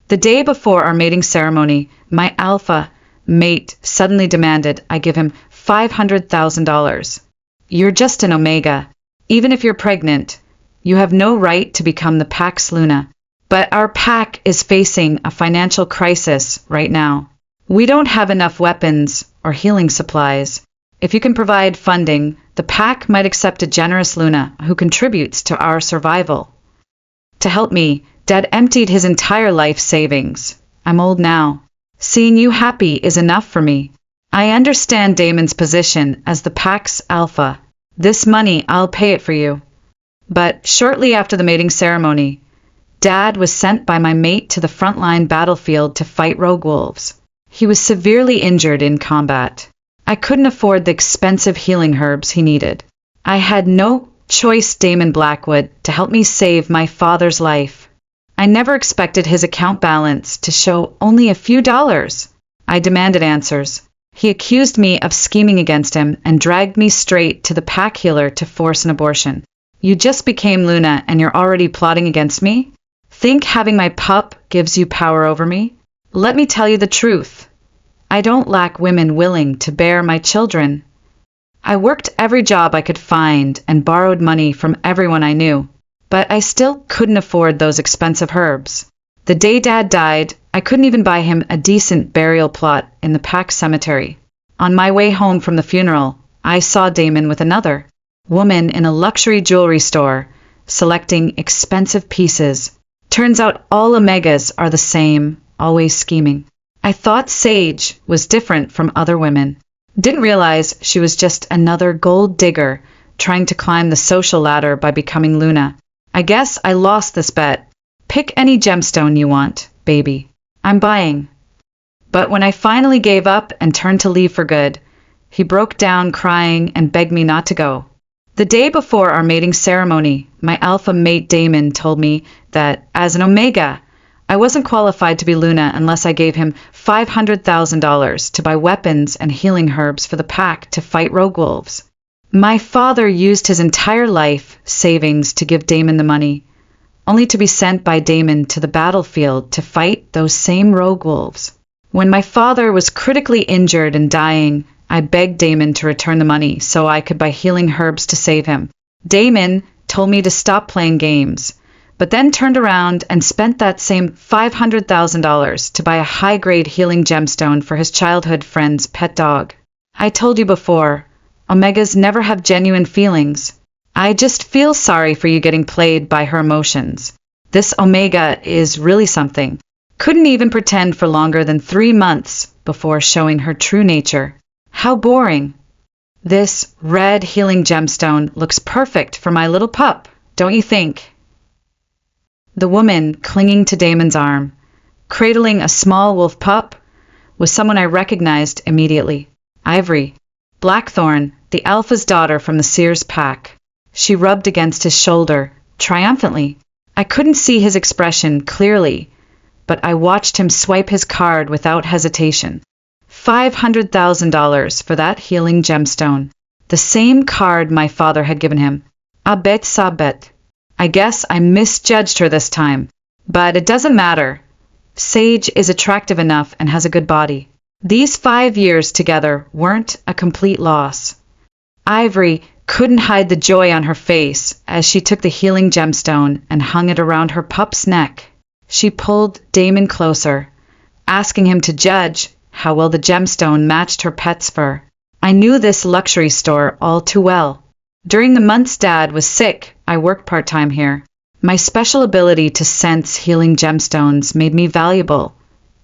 The day before our mating ceremony, my alpha mate suddenly demanded I give him $500,000. You're just an omega. Even if you're pregnant, you have no right to become the pack's Luna. But our pack is facing a financial crisis right now. We don't have enough weapons or healing supplies. If you can provide funding, the pack might accept a generous Luna who contributes to our survival. To help me, Dad emptied his entire life savings. I'm old now. Seeing you happy is enough for me. I understand Damon's position as the pack's alpha. This money, I'll pay it for you. But shortly after the mating ceremony, Dad was sent by my mate to the frontline battlefield to fight rogue wolves. He was severely injured in combat. I couldn't afford the expensive healing herbs he needed. I had no choice Damon Blackwood to help me save my father's life. I never expected his account balance to show only a few dollars. I demanded answers. He accused me of scheming against him and dragged me straight to the pack healer to force an abortion. You just became Luna and you're already plotting against me? Think having my pup gives you power over me? Let me tell you the truth. I don't lack women willing to bear my children. I worked every job I could find and borrowed money from everyone I knew, but I still couldn't afford those expensive herbs. The day Dad died, I couldn't even buy him a decent burial plot in the pack cemetery. On my way home from the funeral, I saw Damon with another woman in a luxury jewelry store, selecting expensive pieces. Turns out all Omegas are the same, always scheming. I thought Sage was different from other women. Didn't realize she was just another gold digger trying to climb the social ladder by becoming Luna. I guess I lost this bet. Pick any gemstone you want, baby. I'm buying. But when I finally gave up and turned to leave for good, he broke down crying and begged me not to go. The day before our mating ceremony, my alpha mate Damon told me that, as an Omega, I wasn't qualified to be Luna unless I gave him $500,000 to buy weapons and healing herbs for the pack to fight rogue wolves. My father used his entire life savings to give Damon the money, only to be sent by Damon to the battlefield to fight those same rogue wolves. When my father was critically injured and dying, I begged Damon to return the money so I could buy healing herbs to save him. Damon told me to stop playing games, but then turned around and spent that same $500,000 to buy a high-grade healing gemstone for his childhood friend's pet dog. I told you before, Omegas never have genuine feelings. I just feel sorry for you getting played by her emotions. This Omega is really something. Couldn't even pretend for longer than 3 months before showing her true nature. How boring. This red healing gemstone looks perfect for my little pup, don't you think? The woman clinging to Damon's arm, cradling a small wolf pup, was someone I recognized immediately. Ivory. Blackthorn, the alpha's daughter from the Sears pack. She rubbed against his shoulder, triumphantly. I couldn't see his expression clearly, but I watched him swipe his card without hesitation. $500,000 for that healing gemstone. The same card my father had given him. Abet sabet. I guess I misjudged her this time, but it doesn't matter. Sage is attractive enough and has a good body. These 5 years together weren't a complete loss. Ivory couldn't hide the joy on her face as she took the healing gemstone and hung it around her pup's neck. She pulled Damon closer, asking him to judge how well the gemstone matched her pet's fur. I knew this luxury store all too well. During the months Dad was sick, I worked part-time here. My special ability to sense healing gemstones made me valuable,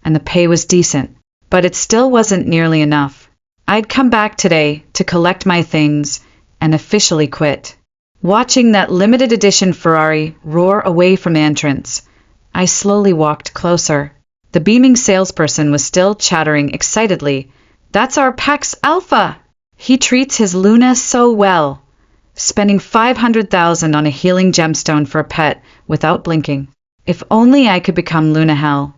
and the pay was decent, but it still wasn't nearly enough. I'd come back today to collect my things and officially quit. Watching that limited edition Ferrari roar away from the entrance, I slowly walked closer. The beaming salesperson was still chattering excitedly. That's our pack's alpha! He treats his Luna so well, spending $500,000 on a healing gemstone for a pet without blinking. If only I could become Luna Hell.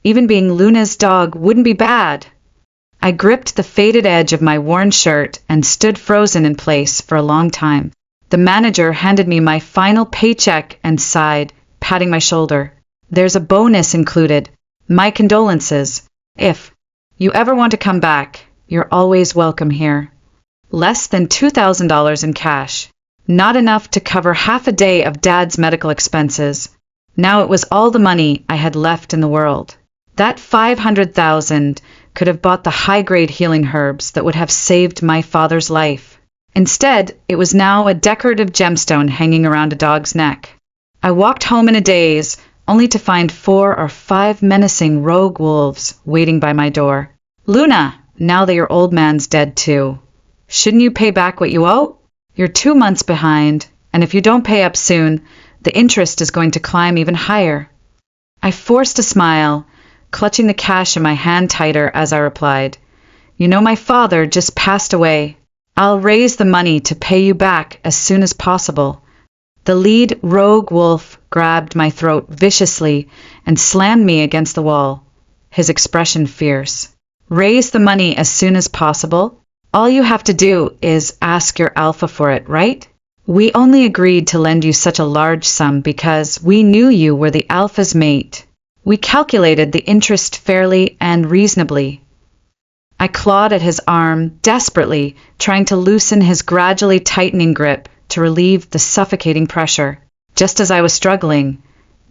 Even being Luna's dog wouldn't be bad. I gripped the faded edge of my worn shirt and stood frozen in place for a long time. The manager handed me my final paycheck and sighed, patting my shoulder. There's a bonus included. My condolences. If you ever want to come back, you're always welcome here. Less than $2,000 in cash. Not enough to cover half a day of Dad's medical expenses. Now it was all the money I had left in the world. That $500,000 could have bought the high-grade healing herbs that would have saved my father's life. Instead, it was now a decorative gemstone hanging around a dog's neck. I walked home in a daze, only to find 4 or 5 menacing rogue wolves waiting by my door. Luna, now that your old man's dead too, shouldn't you pay back what you owe? You're 2 months behind, and if you don't pay up soon, the interest is going to climb even higher. I forced a smile, clutching the cash in my hand tighter as I replied, You know my father just passed away. I'll raise the money to pay you back as soon as possible. The lead rogue wolf grabbed my throat viciously and slammed me against the wall, his expression fierce. Raise the money as soon as possible? All you have to do is ask your alpha for it, right? We only agreed to lend you such a large sum because we knew you were the alpha's mate. We calculated the interest fairly and reasonably. I clawed at his arm desperately, trying to loosen his gradually tightening grip to relieve the suffocating pressure. Just as I was struggling,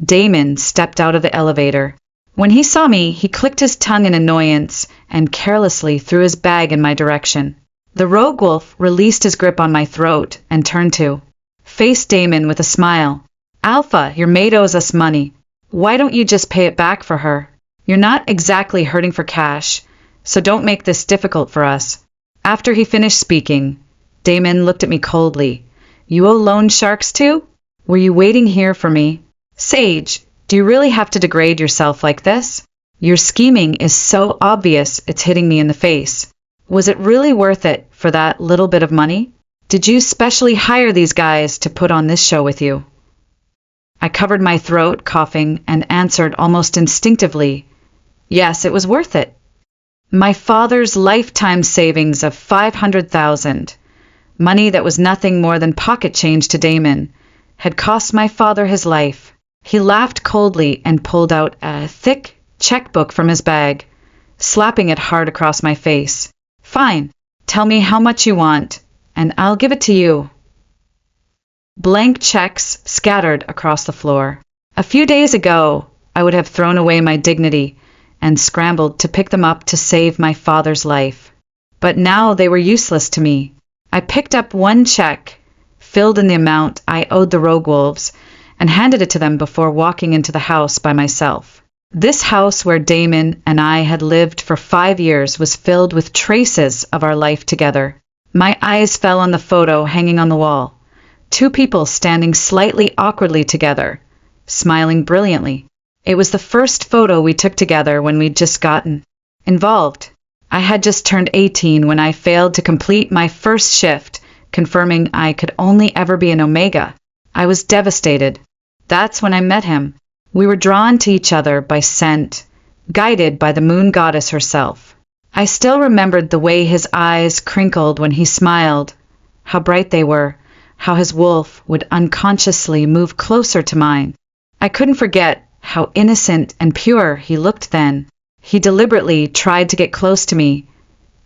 Damon stepped out of the elevator. When he saw me, he clicked his tongue in annoyance and carelessly threw his bag in my direction. The rogue wolf released his grip on my throat and turned to face Damon with a smile. Alpha, your mate owes us money. Why don't you just pay it back for her? You're not exactly hurting for cash, so don't make this difficult for us. After he finished speaking, Damon looked at me coldly. You owe loan sharks too? Were you waiting here for me? Sage, do you really have to degrade yourself like this? Your scheming is so obvious it's hitting me in the face. Was it really worth it for that little bit of money? Did you specially hire these guys to put on this show with you? I covered my throat, coughing, and answered almost instinctively, Yes, it was worth it. My father's lifetime savings of $500,000, money that was nothing more than pocket change to Damon, had cost my father his life. He laughed coldly and pulled out a thick checkbook from his bag, slapping it hard across my face. Fine, tell me how much you want, and I'll give it to you. Blank checks scattered across the floor. A few days ago, I would have thrown away my dignity and scrambled to pick them up to save my father's life. But now they were useless to me. I picked up one check, filled in the amount I owed the rogue wolves, and handed it to them before walking into the house by myself. This house where Damon and I had lived for 5 years was filled with traces of our life together. My eyes fell on the photo hanging on the wall. 2 people standing slightly awkwardly together, smiling brilliantly. It was the first photo we took together when we'd just gotten involved. I had just turned 18 when I failed to complete my first shift, confirming I could only ever be an Omega. I was devastated. That's when I met him. We were drawn to each other by scent, guided by the moon goddess herself. I still remembered the way his eyes crinkled when he smiled, how bright they were, how his wolf would unconsciously move closer to mine. I couldn't forget how innocent and pure he looked then. He deliberately tried to get close to me,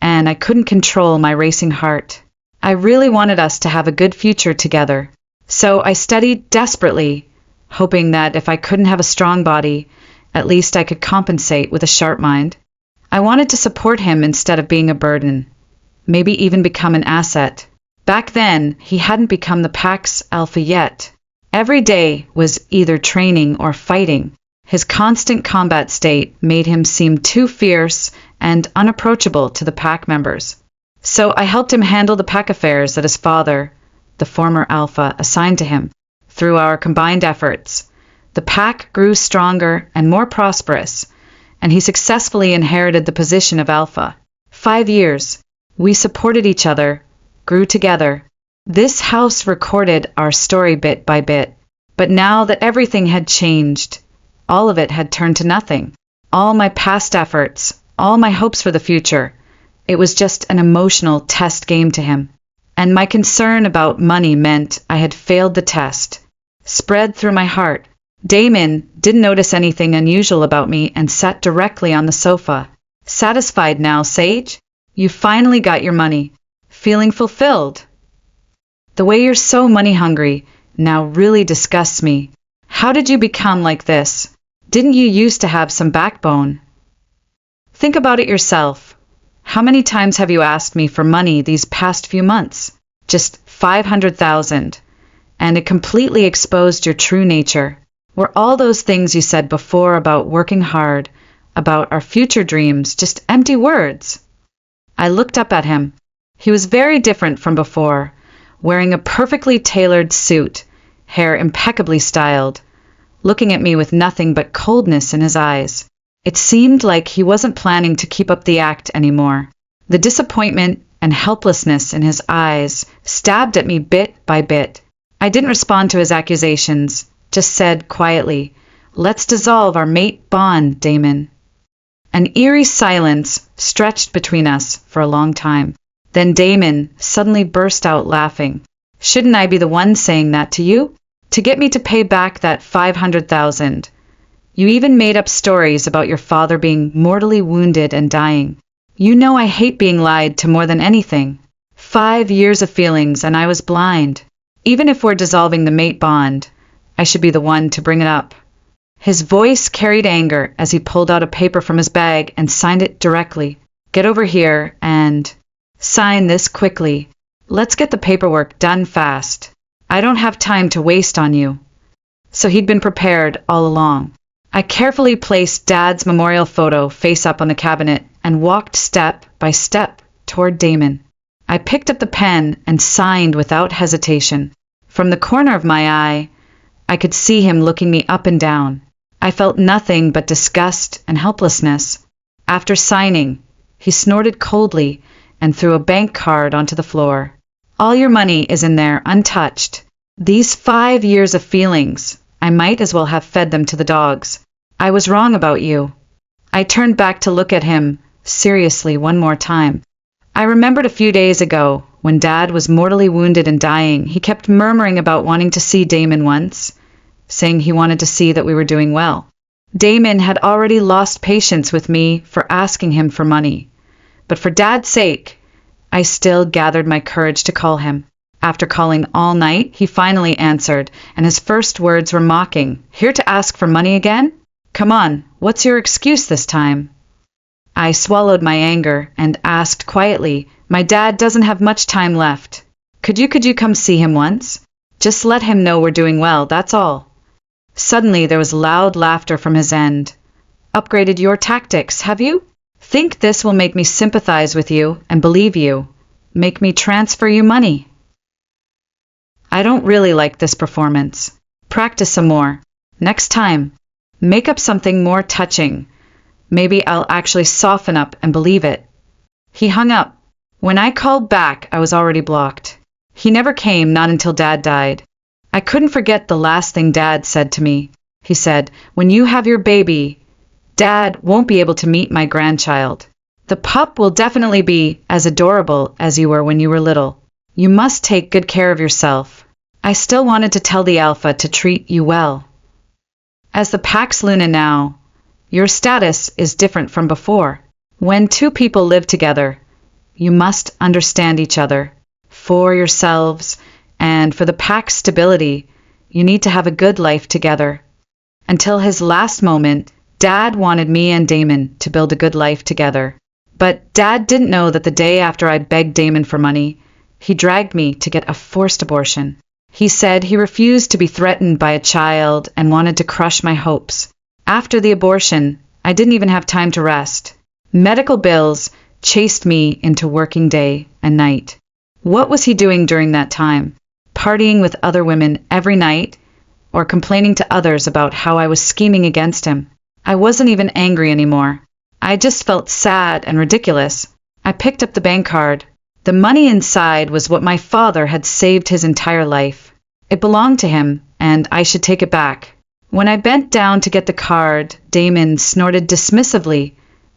and I couldn't control my racing heart. I really wanted us to have a good future together. So I studied desperately, hoping that if I couldn't have a strong body, at least I could compensate with a sharp mind. I wanted to support him instead of being a burden, maybe even become an asset. Back then, he hadn't become the pack's alpha yet. Every day was either training or fighting. His constant combat state made him seem too fierce and unapproachable to the pack members. So I helped him handle the pack affairs that his father, the former alpha, assigned to him. Through our combined efforts, the pack grew stronger and more prosperous, and he successfully inherited the position of alpha. 5 years. We supported each other, grew together. This house recorded our story bit by bit. But now that everything had changed, all of it had turned to nothing. All my past efforts, all my hopes for the future, it was just an emotional test game to him. And my concern about money meant I had failed the test. Spread through my heart, Damon didn't notice anything unusual about me and sat directly on the sofa. Satisfied now, Sage? You finally got your money. Feeling fulfilled? The way you're so money hungry now really disgusts me. How did you become like this? Didn't you used to have some backbone? Think about it yourself. How many times have you asked me for money these past few months? Just 500,000. And it completely exposed your true nature. Were all those things you said before about working hard, about our future dreams, just empty words? I looked up at him. He was very different from before, wearing a perfectly tailored suit, hair impeccably styled, looking at me with nothing but coldness in his eyes. It seemed like he wasn't planning to keep up the act anymore. The disappointment and helplessness in his eyes stabbed at me bit by bit. I didn't respond to his accusations, just said quietly, "Let's dissolve our mate bond, Damon." An eerie silence stretched between us for a long time. Then Damon suddenly burst out laughing. "Shouldn't I be the one saying that to you? To get me to pay back that 500,000. You even made up stories about your father being mortally wounded and dying. You know I hate being lied to more than anything. 5 years of feelings and I was blind. Even if we're dissolving the mate bond, I should be the one to bring it up." His voice carried anger as he pulled out a paper from his bag and signed it directly. "Get over here and sign this quickly. Let's get the paperwork done fast. I don't have time to waste on you." So he'd been prepared all along. I carefully placed Dad's memorial photo face up on the cabinet and walked step by step toward Damon. I picked up the pen and signed without hesitation. From the corner of my eye, I could see him looking me up and down. I felt nothing but disgust and helplessness. After signing, he snorted coldly and threw a bank card onto the floor. "All your money is in there, untouched. These 5 years of feelings, I might as well have fed them to the dogs. I was wrong about you." I turned back to look at him seriously one more time. I remembered a few days ago, when Dad was mortally wounded and dying, he kept murmuring about wanting to see Damon once, saying he wanted to see that we were doing well. Damon had already lost patience with me for asking him for money. But for Dad's sake, I still gathered my courage to call him. After calling all night, he finally answered, and his first words were mocking. "Here to ask for money again? Come on, what's your excuse this time?" I swallowed my anger and asked quietly, "My dad doesn't have much time left. Could you come see him once? Just let him know we're doing well, that's all." Suddenly there was loud laughter from his end. "Upgraded your tactics, have you? Think this will make me sympathize with you and believe you? Make me transfer you money?" I don't really like this performance. Practice some more. Next time, make up something more touching. Maybe I'll actually soften up and believe it. He hung up. When I called back, I was already blocked. He never came, not until Dad died. I couldn't forget the last thing Dad said to me. He said, "When you have your baby, Dad won't be able to meet my grandchild. The pup will definitely be as adorable as you were when you were little. You must take good care of yourself." I still wanted to tell the alpha to treat you well. As the Pax Luna now, your status is different from before. When two people live together, you must understand each other. For yourselves and for the Pax stability, you need to have a good life together. Until his last moment, Dad wanted me and Damon to build a good life together. But Dad didn't know that the day after I begged Damon for money, he dragged me to get a forced abortion. He said he refused to be threatened by a child and wanted to crush my hopes. After the abortion, I didn't even have time to rest. Medical bills chased me into working day and night. What was he doing during that time? Partying with other women every night, or complaining to others about how I was scheming against him? I wasn't even angry anymore. I just felt sad and ridiculous. I picked up the bank card. The money inside was what my father had saved his entire life. It belonged to him, and I should take it back. When I bent down to get the card, Damon snorted dismissively,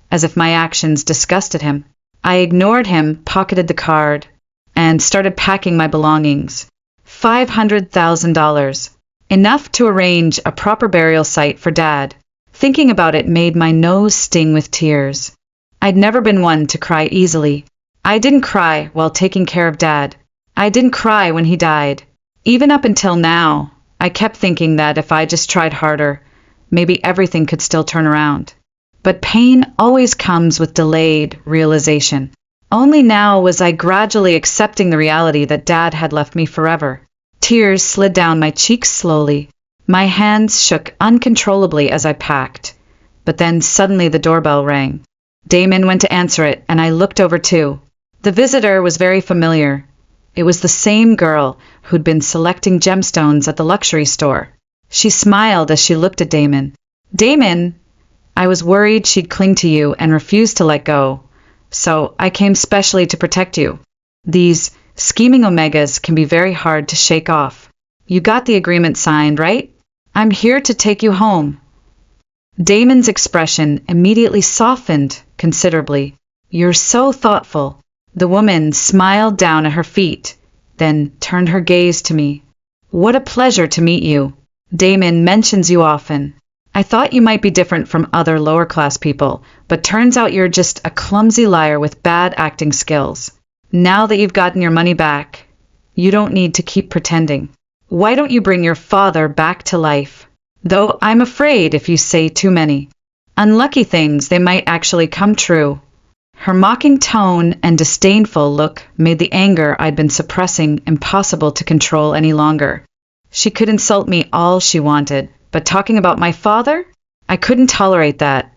as if my actions disgusted him. I ignored him, pocketed the card, and started packing my belongings. $500,000. Enough to arrange a proper burial site for Dad. Thinking about it made my nose sting with tears. I'd never been one to cry easily. I didn't cry while taking care of Dad. I didn't cry when he died. Even up until now, I kept thinking that if I just tried harder, maybe everything could still turn around. But pain always comes with delayed realization. Only now was I gradually accepting the reality that Dad had left me forever. Tears slid down my cheeks slowly. My hands shook uncontrollably as I packed. But then suddenly the doorbell rang. Damon went to answer it, and I looked over too. The visitor was very familiar. It was the same girl who'd been selecting gemstones at the luxury store. She smiled as she looked at Damon. "Damon, I was worried she'd cling to you and refuse to let go, so I came specially to protect you. These scheming Omegas can be very hard to shake off. You got the agreement signed, right? I'm here to take you home." Damon's expression immediately softened considerably. "You're so thoughtful." The woman smiled down at her feet, then turned her gaze to me. "What a pleasure to meet you. Damon mentions you often. I thought you might be different from other lower-class people, but turns out you're just a clumsy liar with bad acting skills. Now that you've gotten your money back, you don't need to keep pretending. Why don't you bring your father back to life? Though I'm afraid if you say too many unlucky things, they might actually come true." Her mocking tone and disdainful look made the anger I'd been suppressing impossible to control any longer. She could insult me all she wanted, but talking about my father? I couldn't tolerate that.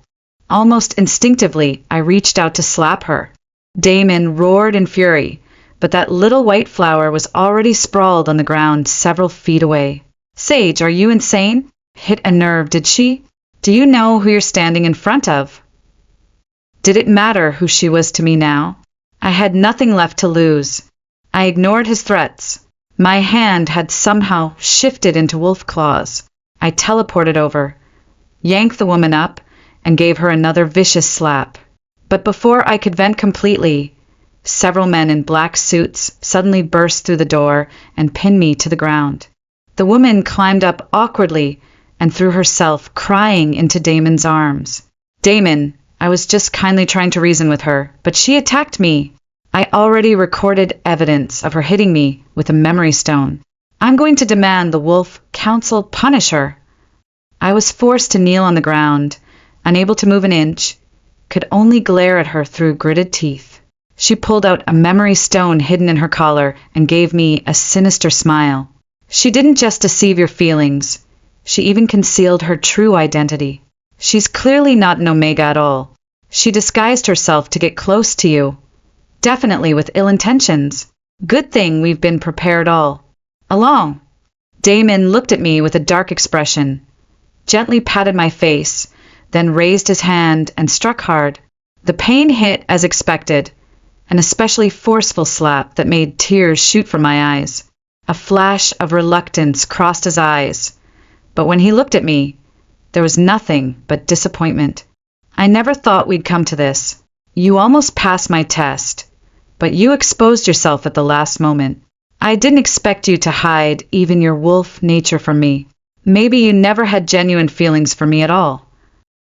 Almost instinctively, I reached out to slap her. Damon roared in fury, but that little white flower was already sprawled on the ground several feet away. "Sage, are you insane? Hit a nerve, did she? Do you know who you're standing in front of?" Did it matter who she was to me now? I had nothing left to lose. I ignored his threats. My hand had somehow shifted into wolf claws. I teleported over, yanked the woman up, and gave her another vicious slap. But before I could vent completely, several men in black suits suddenly burst through the door and pinned me to the ground. The woman climbed up awkwardly and threw herself crying into Damon's arms. "Damon, I was just kindly trying to reason with her, but she attacked me. I already recorded evidence of her hitting me with a memory stone. I'm going to demand the Wolf Council punish her." I was forced to kneel on the ground, unable to move an inch, could only glare at her through gritted teeth. She pulled out a memory stone hidden in her collar and gave me a sinister smile. "She didn't just deceive your feelings, she even concealed her true identity. She's clearly not an Omega at all. She disguised herself to get close to you, definitely with ill intentions. Good thing we've been prepared all along." Damon looked at me with a dark expression, gently patted my face, then raised his hand and struck hard. The pain hit as expected, an especially forceful slap that made tears shoot from my eyes. A flash of reluctance crossed his eyes, but when he looked at me, there was nothing but disappointment. "I never thought we'd come to this. You almost passed my test, but you exposed yourself at the last moment. I didn't expect you to hide even your wolf nature from me. Maybe you never had genuine feelings for me at all.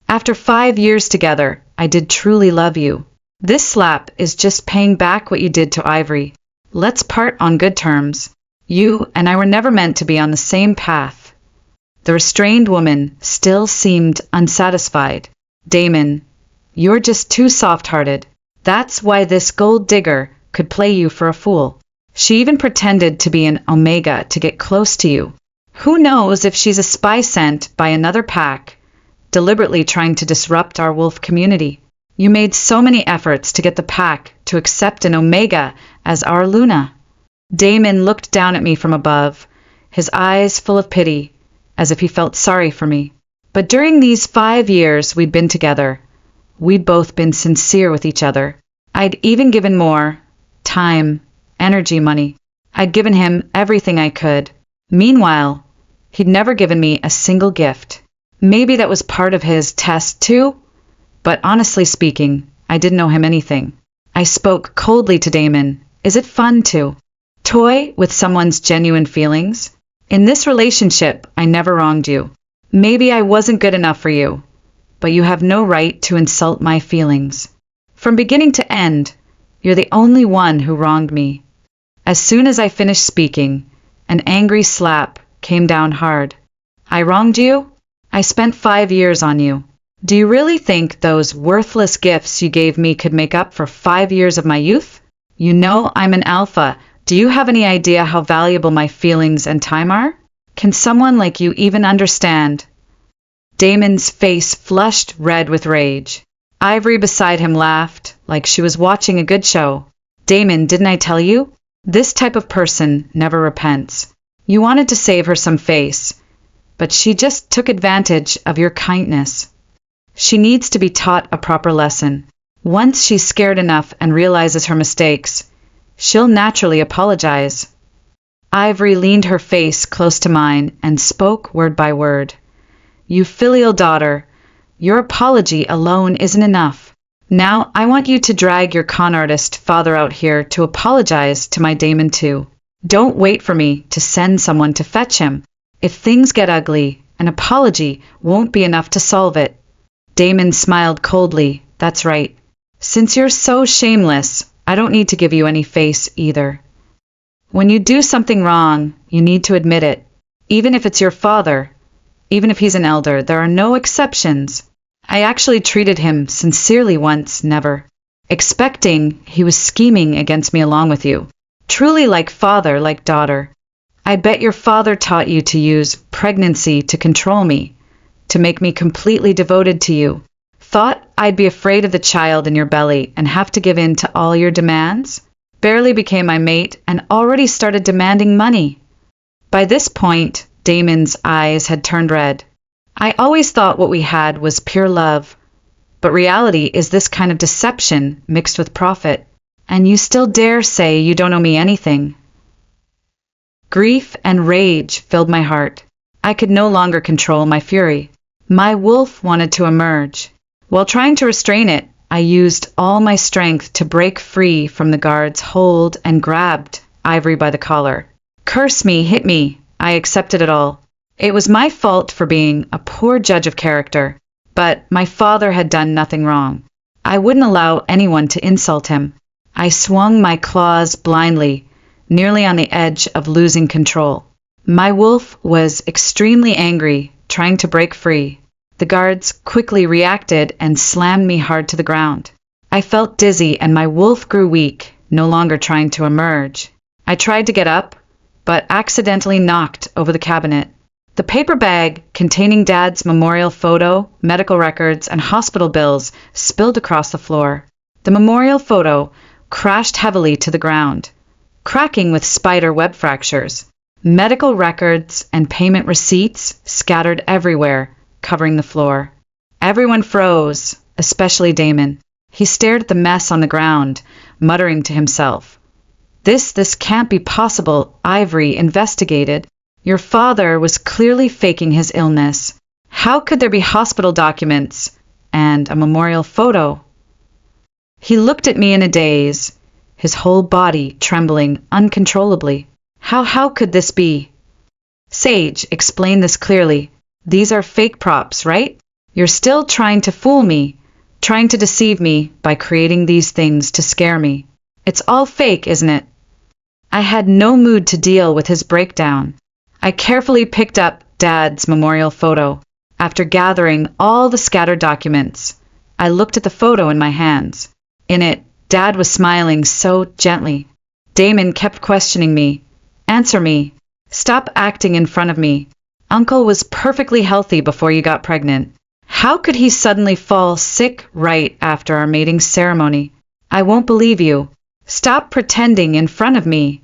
After 5 years together, I did truly love you. This slap is just paying back what you did to Ivory. Let's part on good terms. You and I were never meant to be on the same path." The restrained woman still seemed unsatisfied. "Damon, you're just too soft-hearted. That's why this gold digger could play you for a fool. She even pretended to be an Omega to get close to you. Who knows if she's a spy sent by another pack, deliberately trying to disrupt our wolf community. You made so many efforts to get the pack to accept an Omega as our Luna." Damon looked down at me from above, his eyes full of pity, as if he felt sorry for me. "But during these 5 years we'd been together, we'd both been sincere with each other. I'd even given more time, energy, money. I'd given him everything I could. Meanwhile, he'd never given me a single gift. Maybe that was part of his test too? But honestly speaking, I didn't know him anything." I spoke coldly to Damon. "Is it fun to toy with someone's genuine feelings? In this relationship, I never wronged you. Maybe I wasn't good enough for you, but you have no right to insult my feelings. From beginning to end, you're the only one who wronged me. As soon as I finished speaking, an angry slap came down hard. I wronged you? I spent 5 years on you. Do you really think those worthless gifts you gave me could make up for 5 years of my youth? You know I'm an alpha. Do you have any idea how valuable my feelings and time are? Can someone like you even understand? Damon's face flushed red with rage. Ivory beside him laughed like she was watching a good show. Damon, didn't I tell you? This type of person never repents. You wanted to save her some face, but she just took advantage of your kindness. She needs to be taught a proper lesson. Once she's scared enough and realizes her mistakes, she'll naturally apologize. Ivory leaned her face close to mine and spoke word by word. You filial daughter, your apology alone isn't enough. Now I want you to drag your con artist father out here to apologize to my Damon too. Don't wait for me to send someone to fetch him. If things get ugly, an apology won't be enough to solve it. Damon smiled coldly. That's right. Since you're so shameless, I don't need to give you any face either. When you do something wrong, you need to admit it. Even if it's your father, even if he's an elder, there are no exceptions. I actually treated him sincerely once, never expecting he was scheming against me along with you. Truly like father, like daughter. I bet your father taught you to use pregnancy to control me, to make me completely devoted to you. Thought I'd be afraid of the child in your belly and have to give in to all your demands? Barely became my mate and already started demanding money. By this point, Damon's eyes had turned red. I always thought what we had was pure love, but reality is this kind of deception mixed with profit. And you still dare say you don't owe me anything. Grief and rage filled my heart. I could no longer control my fury. My wolf wanted to emerge. While trying to restrain it, I used all my strength to break free from the guard's hold and grabbed Ivory by the collar. Curse me, hit me, I accepted it all. It was my fault for being a poor judge of character, but my father had done nothing wrong. I wouldn't allow anyone to insult him. I swung my claws blindly, nearly on the edge of losing control. My wolf was extremely angry, trying to break free. The guards quickly reacted and slammed me hard to the ground. I felt dizzy and my wolf grew weak, no longer trying to emerge. I tried to get up, but accidentally knocked over the cabinet. The paper bag containing Dad's memorial photo, medical records, and hospital bills spilled across the floor. The memorial photo crashed heavily to the ground, cracking with spider web fractures. Medical records and payment receipts scattered everywhere, covering the floor. Everyone froze, especially Damon. He stared at the mess on the ground, muttering to himself. This can't be possible, Ivory investigated. Your father was clearly faking his illness. How could there be hospital documents and a memorial photo? He looked at me in a daze, his whole body trembling uncontrollably. How could this be? Sage, explain this clearly. These are fake props, right? You're still trying to fool me, trying to deceive me by creating these things to scare me. It's all fake, isn't it? I had no mood to deal with his breakdown. I carefully picked up Dad's memorial photo. After gathering all the scattered documents, I looked at the photo in my hands. In it, Dad was smiling so gently. Damon kept questioning me. Answer me. Stop acting in front of me. Uncle was perfectly healthy before you got pregnant. How could he suddenly fall sick right after our mating ceremony? I won't believe you. Stop pretending in front of me.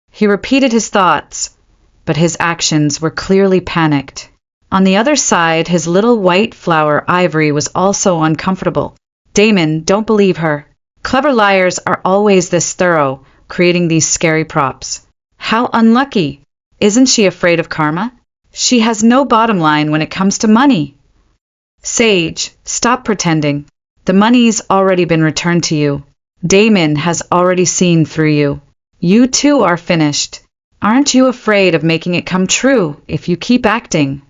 He repeated his thoughts, but his actions were clearly panicked. On the other side, his little white flower Ivory was also uncomfortable. Damon, don't believe her. Clever liars are always this thorough, creating these scary props. How unlucky. Isn't she afraid of karma? She has no bottom line when it comes to money. Sage, stop pretending. The money's already been returned to you. Damon has already seen through you. You two are finished. Aren't you afraid of making it come true if you keep acting?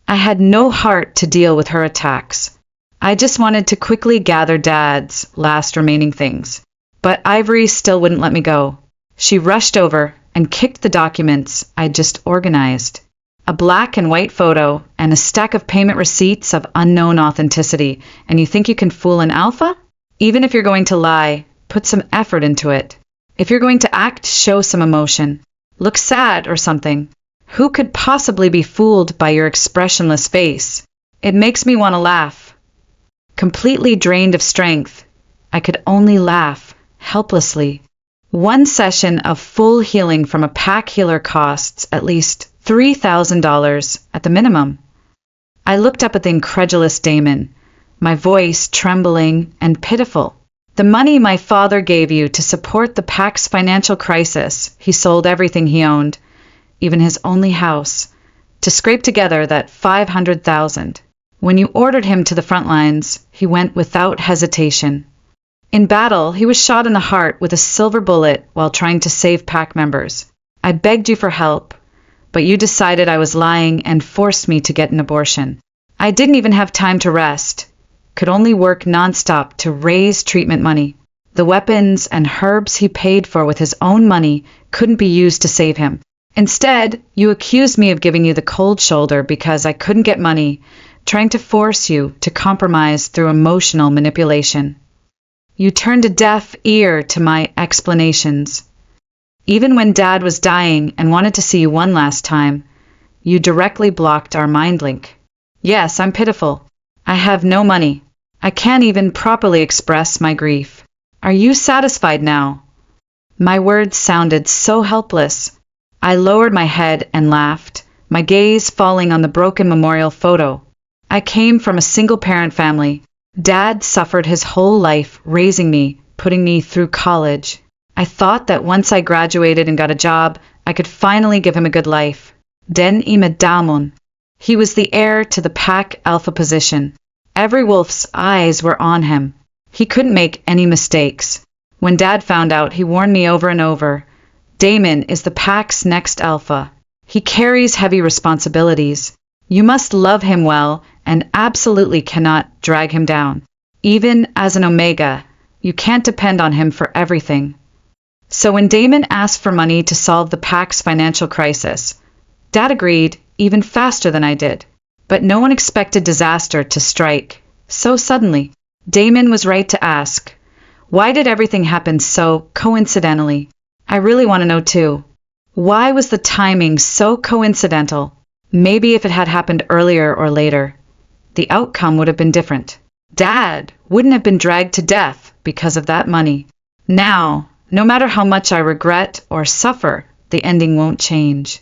I had no heart to deal with her attacks. I just wanted to quickly gather Dad's last remaining things. But Ivory still wouldn't let me go. She rushed over and kicked the documents I'd just organized. A black and white photo and a stack of payment receipts of unknown authenticity, and you think you can fool an alpha? Even if you're going to lie, put some effort into it. If you're going to act, show some emotion. Look sad or something. Who could possibly be fooled by your expressionless face? It makes me want to laugh. Completely drained of strength, I could only laugh, helplessly. One session of full healing from a pack healer costs at least $3,000 at the minimum. I looked up at the incredulous Damon, my voice trembling and pitiful. The money my father gave you to support the pack's financial crisis, he sold everything he owned, even his only house, to scrape together that $500,000. When you ordered him to the front lines, he went without hesitation. In battle, he was shot in the heart with a silver bullet while trying to save pack members. I begged you for help, but you decided I was lying and forced me to get an abortion. I didn't even have time to rest, could only work nonstop to raise treatment money. The weapons and herbs he paid for with his own money couldn't be used to save him. Instead, you accused me of giving you the cold shoulder because I couldn't get money, trying to force you to compromise through emotional manipulation. You turned a deaf ear to my explanations. Even when Dad was dying and wanted to see you one last time, you directly blocked our mind link. Yes, I'm pitiful. I have no money. I can't even properly express my grief. Are you satisfied now? My words sounded so helpless. I lowered my head and laughed, my gaze falling on the broken memorial photo. I came from a single-parent family. Dad suffered his whole life raising me, putting me through college. I thought that once I graduated and got a job, I could finally give him a good life. Den imedamon. He was the heir to the pack alpha position. Every wolf's eyes were on him. He couldn't make any mistakes. When Dad found out, he warned me over and over. Damon is the pack's next alpha. He carries heavy responsibilities. You must love him well and absolutely cannot drag him down. Even as an Omega, you can't depend on him for everything. So when Damon asked for money to solve the pack's financial crisis, Dad agreed even faster than I did. But no one expected disaster to strike so suddenly. Damon was right to ask, why did everything happen so coincidentally? I really want to know too. Why was the timing so coincidental? Maybe if it had happened earlier or later, the outcome would have been different. Dad wouldn't have been dragged to death because of that money. Now, no matter how much I regret or suffer, the ending won't change.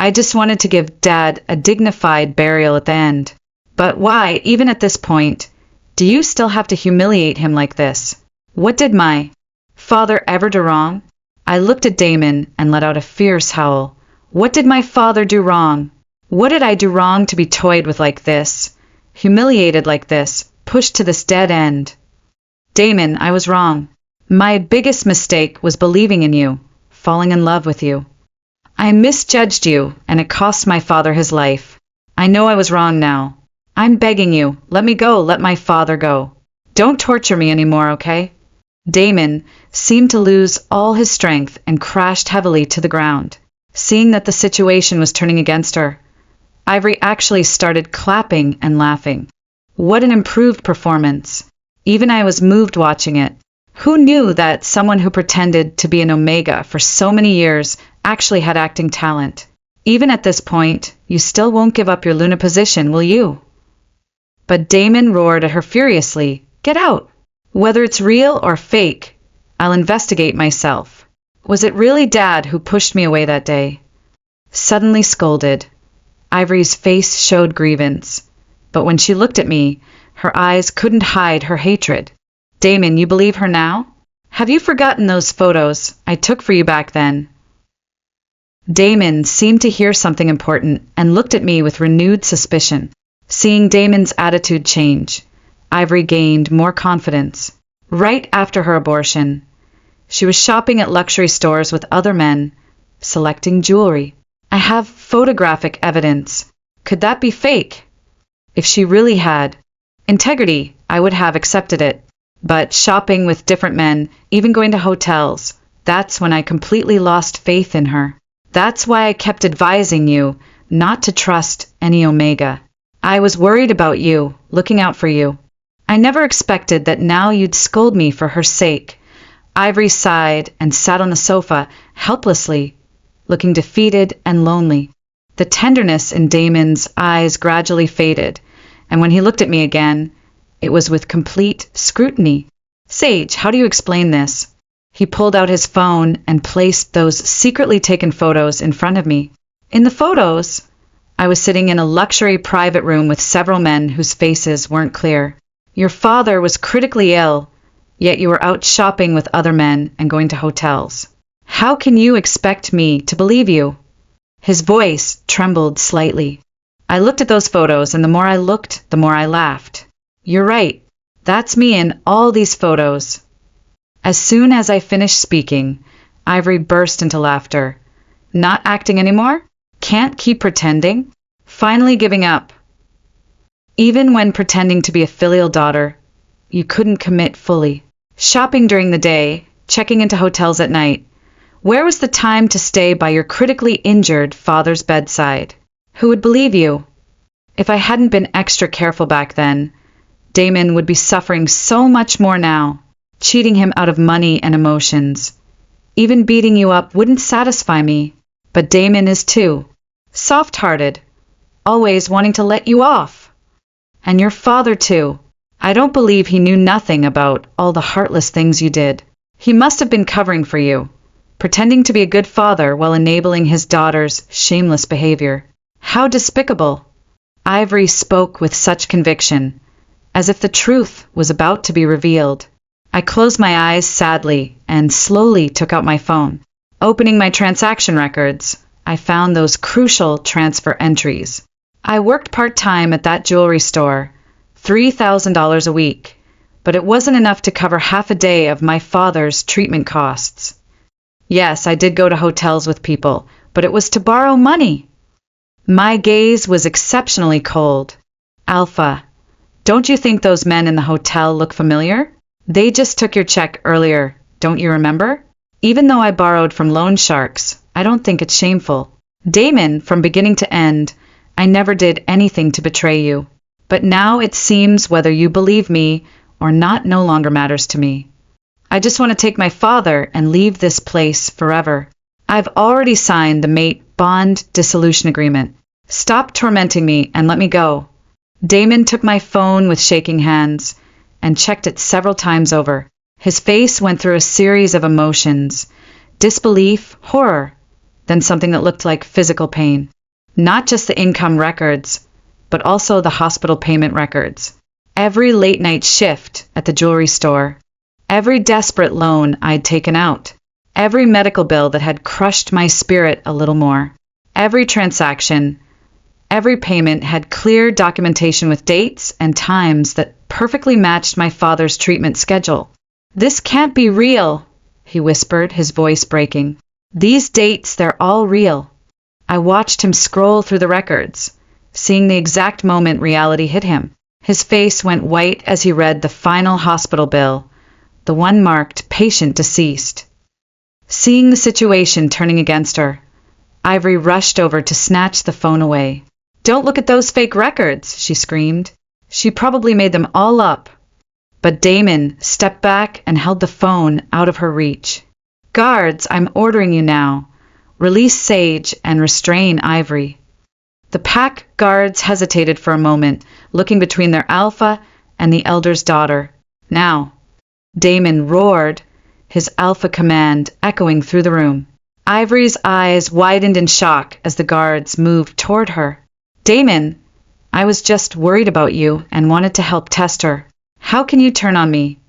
I just wanted to give Dad a dignified burial at the end. But why, even at this point, do you still have to humiliate him like this? What did my father ever do wrong? I looked at Damon and let out a fierce howl. What did my father do wrong? What did I do wrong to be toyed with like this? Humiliated like this? Pushed to this dead end? Damon, I was wrong. My biggest mistake was believing in you, falling in love with you. I misjudged you, and it cost my father his life. I know I was wrong now. I'm begging you, let me go, let my father go. Don't torture me anymore, okay? Damon seemed to lose all his strength and crashed heavily to the ground. Seeing that the situation was turning against her, Ivory actually started clapping and laughing. What an improved performance. Even I was moved watching it. Who knew that someone who pretended to be an Omega for so many years actually had acting talent? Even at this point, you still won't give up your Luna position, will you? But Damon roared at her furiously, "Get out! Whether it's real or fake, I'll investigate myself. Was it really Dad who pushed me away that day?" Suddenly scolded. Ivory's face showed grievance, but when she looked at me, her eyes couldn't hide her hatred. "Damon, you believe her now? Have you forgotten those photos I took for you back then?" Damon seemed to hear something important and looked at me with renewed suspicion. Seeing Damon's attitude change, Ivory gained more confidence. Right after her abortion, she was shopping at luxury stores with other men, selecting jewelry. I have photographic evidence. Could that be fake? If she really had integrity, I would have accepted it. But shopping with different men, even going to hotels, that's when I completely lost faith in her. That's why I kept advising you not to trust any Omega. I was worried about you, looking out for you. I never expected that now you'd scold me for her sake. Ivory sighed and sat on the sofa, helplessly, looking defeated and lonely. The tenderness in Damon's eyes gradually faded, and when he looked at me again, it was with complete scrutiny. Sage, how do you explain this? He pulled out his phone and placed those secretly taken photos in front of me. In the photos, I was sitting in a luxury private room with several men whose faces weren't clear. Your father was critically ill, yet you were out shopping with other men and going to hotels. How can you expect me to believe you? His voice trembled slightly. I looked at those photos, and the more I looked, the more I laughed. You're right. That's me in all these photos. As soon as I finished speaking, Ivory burst into laughter. Not acting anymore? Can't keep pretending? Finally giving up. Even when pretending to be a filial daughter, you couldn't commit fully. Shopping during the day, checking into hotels at night. Where was the time to stay by your critically injured father's bedside? Who would believe you? If I hadn't been extra careful back then, Damon would be suffering so much more now, cheating him out of money and emotions. Even beating you up wouldn't satisfy me, but Damon is too. Soft-hearted, always wanting to let you off. And your father too. I don't believe he knew nothing about all the heartless things you did. He must have been covering for you, pretending to be a good father while enabling his daughter's shameless behavior. How despicable! Ivory spoke with such conviction, as if the truth was about to be revealed. I closed my eyes sadly and slowly took out my phone. Opening my transaction records, I found those crucial transfer entries. I worked part-time at that jewelry store, $3,000 a week, but it wasn't enough to cover half a day of my father's treatment costs. Yes, I did go to hotels with people, but it was to borrow money. My gaze was exceptionally cold. Alpha, don't you think those men in the hotel look familiar? They just took your check earlier, don't you remember? Even though I borrowed from loan sharks, I don't think it's shameful. Damon, from beginning to end, I never did anything to betray you. But now it seems whether you believe me or not no longer matters to me. I just want to take my father and leave this place forever. I've already signed the mate bond dissolution agreement. Stop tormenting me and let me go. Damon took my phone with shaking hands and checked it several times over. His face went through a series of emotions: disbelief, horror, then something that looked like physical pain. Not just the income records, but also the hospital payment records. Every late-night shift at the jewelry store. Every desperate loan I'd taken out. Every medical bill that had crushed my spirit a little more. Every transaction, every payment had clear documentation with dates and times that perfectly matched my father's treatment schedule. This can't be real, he whispered, his voice breaking. These dates, they're all real. I watched him scroll through the records, seeing the exact moment reality hit him. His face went white as he read the final hospital bill, the one marked patient deceased. Seeing the situation turning against her, Ivory rushed over to snatch the phone away. Don't look at those fake records, she screamed. She probably made them all up. But Damon stepped back and held the phone out of her reach. Guards, I'm ordering you now. Release Sage and restrain Ivory. The pack guards hesitated for a moment, looking between their alpha and the elder's daughter. Now, Damon roared, his alpha command echoing through the room. Ivory's eyes widened in shock as the guards moved toward her. Damon, I was just worried about you and wanted to help test her. How can you turn on me?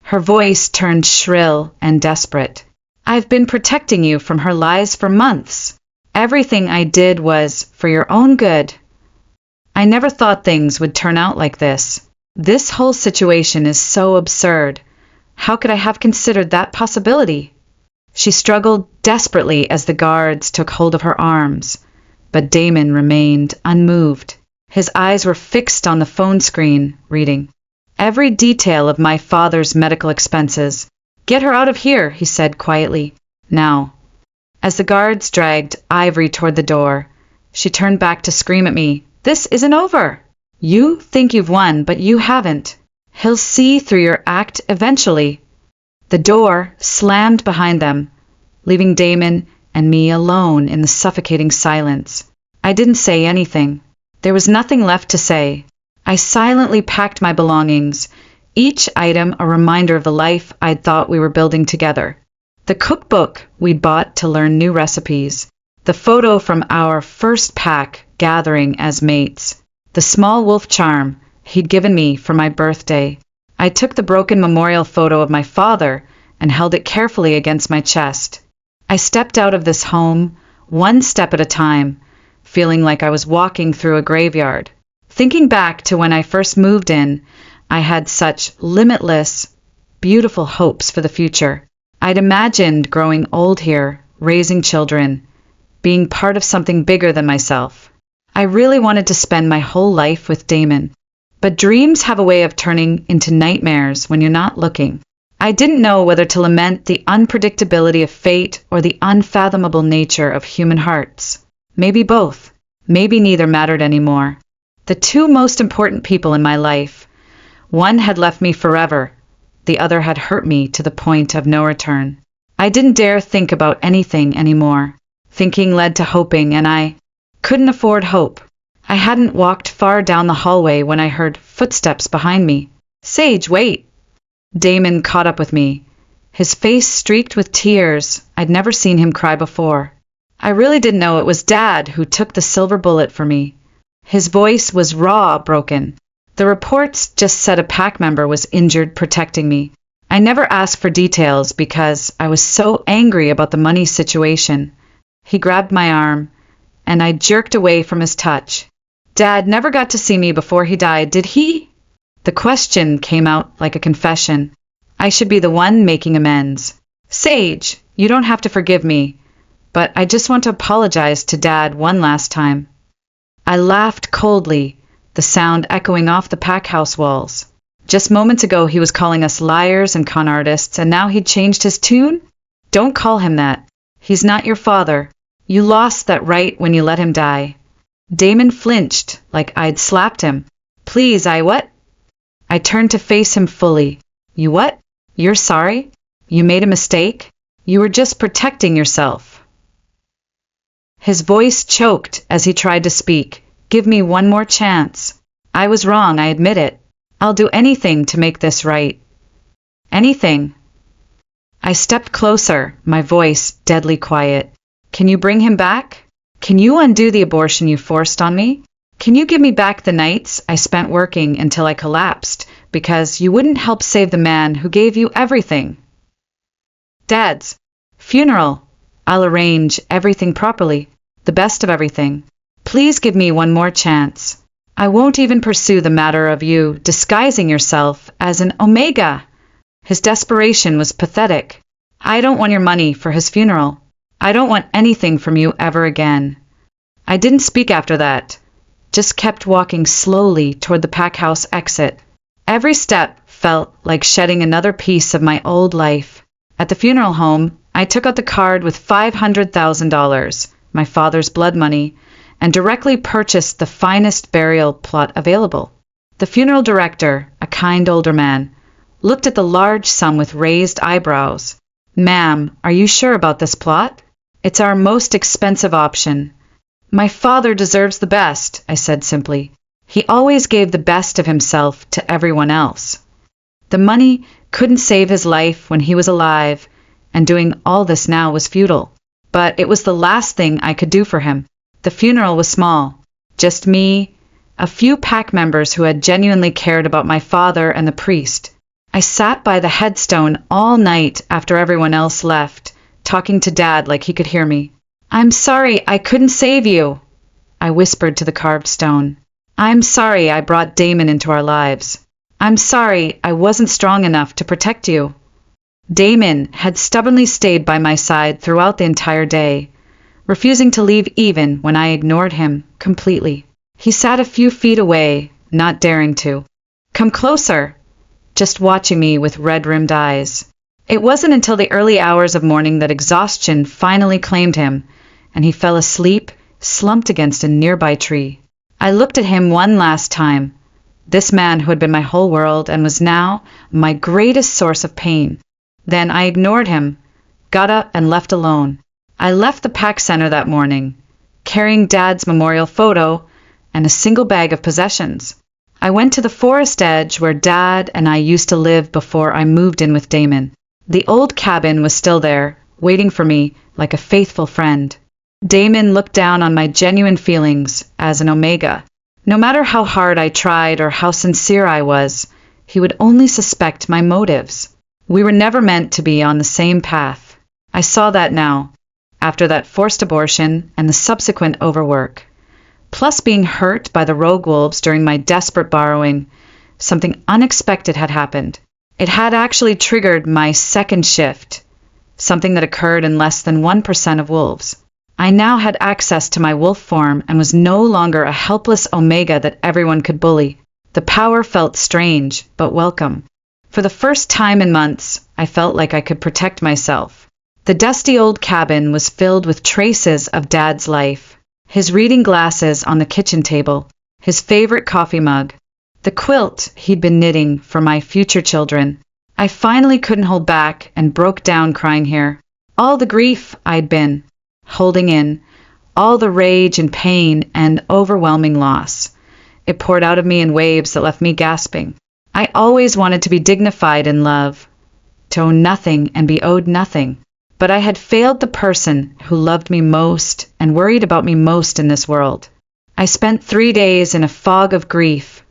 Her voice turned shrill and desperate. I've been protecting you from her lies for months. Everything I did was for your own good. I never thought things would turn out like this. This whole situation is so absurd. How could I have considered that possibility? She struggled desperately as the guards took hold of her arms, but Damon remained unmoved. His eyes were fixed on the phone screen, reading every detail of my father's medical expenses. Get her out of here, he said quietly. Now. As the guards dragged Ivory toward the door, she turned back to scream at me. This isn't over. You think you've won, but you haven't. He'll see through your act eventually. The door slammed behind them, leaving Damon and me alone in the suffocating silence. I didn't say anything. There was nothing left to say. I silently packed my belongings, each item a reminder of the life I'd thought we were building together. The cookbook we'd bought to learn new recipes, the photo from our first pack gathering as mates, the small wolf charm he'd given me for my birthday. I took the broken memorial photo of my father and held it carefully against my chest. I stepped out of this home, one step at a time, feeling like I was walking through a graveyard. Thinking back to when I first moved in, I had such limitless, beautiful hopes for the future. I'd imagined growing old here, raising children, being part of something bigger than myself. I really wanted to spend my whole life with Damon. But dreams have a way of turning into nightmares when you're not looking. I didn't know whether to lament the unpredictability of fate or the unfathomable nature of human hearts. Maybe both. Maybe neither mattered anymore. The two most important people in my life, one had left me forever, the other had hurt me to the point of no return. I didn't dare think about anything anymore. Thinking led to hoping, and I couldn't afford hope. I hadn't walked far down the hallway when I heard footsteps behind me. Sage, wait! Damon caught up with me, his face streaked with tears. I'd never seen him cry before. I really didn't know it was Dad who took the silver bullet for me. His voice was raw, broken. The reports just said a pack member was injured protecting me. I never asked for details because I was so angry about the money situation. He grabbed my arm, and I jerked away from his touch. Dad never got to see me before he died, did he? The question came out like a confession. I should be the one making amends. Sage, you don't have to forgive me, but I just want to apologize to Dad one last time. I laughed coldly, the sound echoing off the pack house walls. Just moments ago he was calling us liars and con artists, and now he'd changed his tune? Don't call him that. He's not your father. You lost that right when you let him die. Damon flinched, like I'd slapped him. Please, what? I turned to face him fully. You what? You're sorry? You made a mistake? You were just protecting yourself. His voice choked as he tried to speak. Give me one more chance. I was wrong, I admit it. I'll do anything to make this right. Anything. I stepped closer, my voice deadly quiet. Can you bring him back? Can you undo the abortion you forced on me? Can you give me back the nights I spent working until I collapsed because you wouldn't help save the man who gave you everything? Dad's funeral. I'll arrange everything properly, the best of everything. Please give me one more chance. I won't even pursue the matter of you disguising yourself as an Omega. His desperation was pathetic. I don't want your money for his funeral. I don't want anything from you ever again. I didn't speak after that, just kept walking slowly toward the pack house exit. Every step felt like shedding another piece of my old life. At the funeral home, I took out the card with $500,000, my father's blood money, and directly purchased the finest burial plot available. The funeral director, a kind older man, looked at the large sum with raised eyebrows. Ma'am, are you sure about this plot? It's our most expensive option. My father deserves the best, I said simply. He always gave the best of himself to everyone else. The money couldn't save his life when he was alive, and doing all this now was futile. But it was the last thing I could do for him. The funeral was small. Just me, a few pack members who had genuinely cared about my father and the priest. I sat by the headstone all night after everyone else left, talking to Dad like he could hear me. I'm sorry I couldn't save you, I whispered to the carved stone. I'm sorry I brought Damon into our lives. I'm sorry I wasn't strong enough to protect you. Damon had stubbornly stayed by my side throughout the entire day, refusing to leave even when I ignored him completely. He sat a few feet away, not daring to come closer, just watching me with red-rimmed eyes. It wasn't until the early hours of morning that exhaustion finally claimed him, and he fell asleep, slumped against a nearby tree. I looked at him one last time, this man who had been my whole world and was now my greatest source of pain. Then I ignored him, got up and left alone. I left the pack center that morning, carrying Dad's memorial photo and a single bag of possessions. I went to the forest edge where Dad and I used to live before I moved in with Damon. The old cabin was still there, waiting for me like a faithful friend. Damon looked down on my genuine feelings as an omega. No matter how hard I tried or how sincere I was, he would only suspect my motives. We were never meant to be on the same path. I saw that now, after that forced abortion and the subsequent overwork. Plus being hurt by the rogue wolves during my desperate borrowing, something unexpected had happened. It had actually triggered my second shift, something that occurred in less than 1% of wolves. I now had access to my wolf form and was no longer a helpless omega that everyone could bully. The power felt strange, but welcome. For the first time in months, I felt like I could protect myself. The dusty old cabin was filled with traces of Dad's life. His reading glasses on the kitchen table, his favorite coffee mug, the quilt he'd been knitting for my future children. I finally couldn't hold back and broke down crying here. All the grief I'd been holding in, all the rage and pain and overwhelming loss. It poured out of me in waves that left me gasping. I always wanted to be dignified in love, to own nothing and be owed nothing. But I had failed the person who loved me most and worried about me most in this world. I spent 3 days in a fog of grief,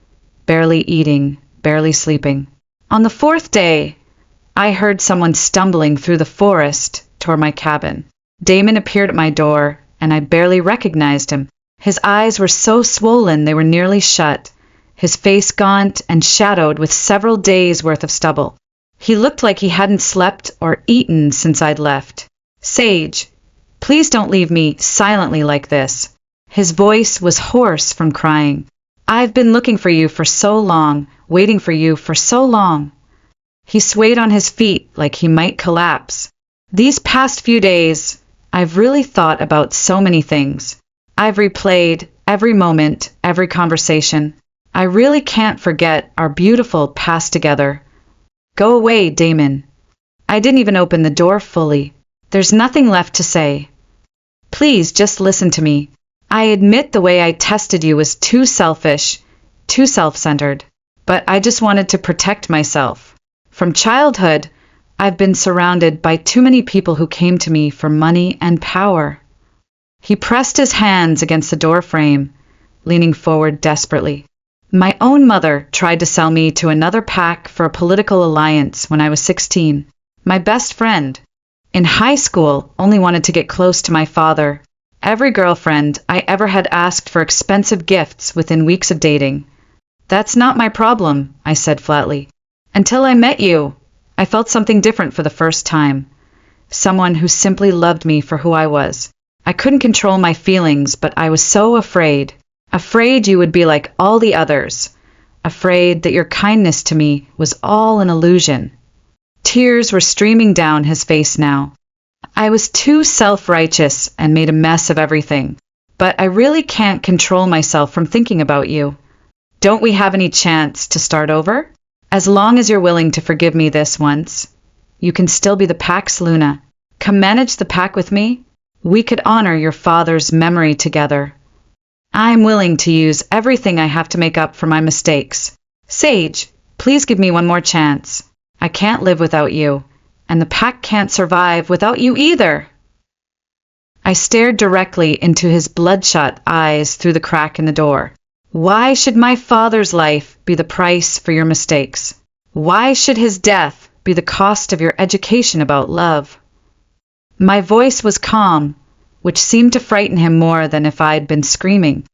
barely eating, barely sleeping. On the 4th day, I heard someone stumbling through the forest toward my cabin. Damon appeared at my door, and I barely recognized him. His eyes were so swollen they were nearly shut, his face gaunt and shadowed with several days' worth of stubble. He looked like he hadn't slept or eaten since I'd left. "Sage, please don't leave me silently like this." His voice was hoarse from crying. "I've been looking for you for so long, waiting for you for so long." He swayed on his feet like he might collapse. "These past few days, I've really thought about so many things. I've replayed every moment, every conversation. I really can't forget our beautiful past together." "Go away, Damon." I didn't even open the door fully. "There's nothing left to say. Please just listen to me. I admit the way I tested you was too selfish, too self-centered. But I just wanted to protect myself. From childhood, I've been surrounded by too many people who came to me for money and power." He pressed his hands against the door frame, leaning forward desperately. "My own mother tried to sell me to another pack for a political alliance when I was 16. My best friend in high school only wanted to get close to my father. Every girlfriend I ever had asked for expensive gifts within weeks of dating. That's not my problem," I said flatly. "Until I met you, I felt something different for the first time. Someone who simply loved me for who I was. I couldn't control my feelings, but I was so afraid. Afraid you would be like all the others. Afraid that your kindness to me was all an illusion." Tears were streaming down his face now. "I was too self-righteous and made a mess of everything. But I really can't control myself from thinking about you. Don't we have any chance to start over? As long as you're willing to forgive me this once, you can still be the Pax Luna. Come manage the pack with me. We could honor your father's memory together. I'm willing to use everything I have to make up for my mistakes. Sage, please give me one more chance. I can't live without you, and the pack can't survive without you either." I stared directly into his bloodshot eyes through the crack in the door. "Why should my father's life be the price for your mistakes? Why should his death be the cost of your education about love?" My voice was calm, which seemed to frighten him more than if I'd been screaming.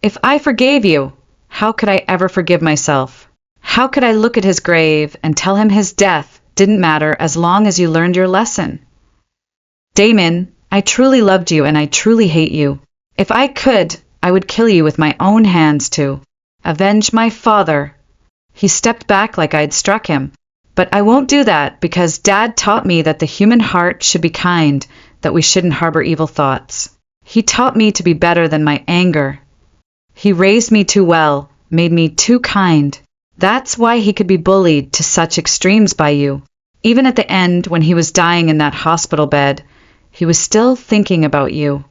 "If I forgave you, how could I ever forgive myself? How could I look at his grave and tell him his death didn't matter as long as you learned your lesson. Damon, I truly loved you and I truly hate you. If I could, I would kill you with my own hands to avenge my father. He stepped back like I'd struck him. But I won't do that because Dad taught me that the human heart should be kind, that we shouldn't harbor evil thoughts. He taught me to be better than my anger. He raised me too well, made me too kind. That's why he could be bullied to such extremes by you. Even at the end, when he was dying in that hospital bed, he was still thinking about you.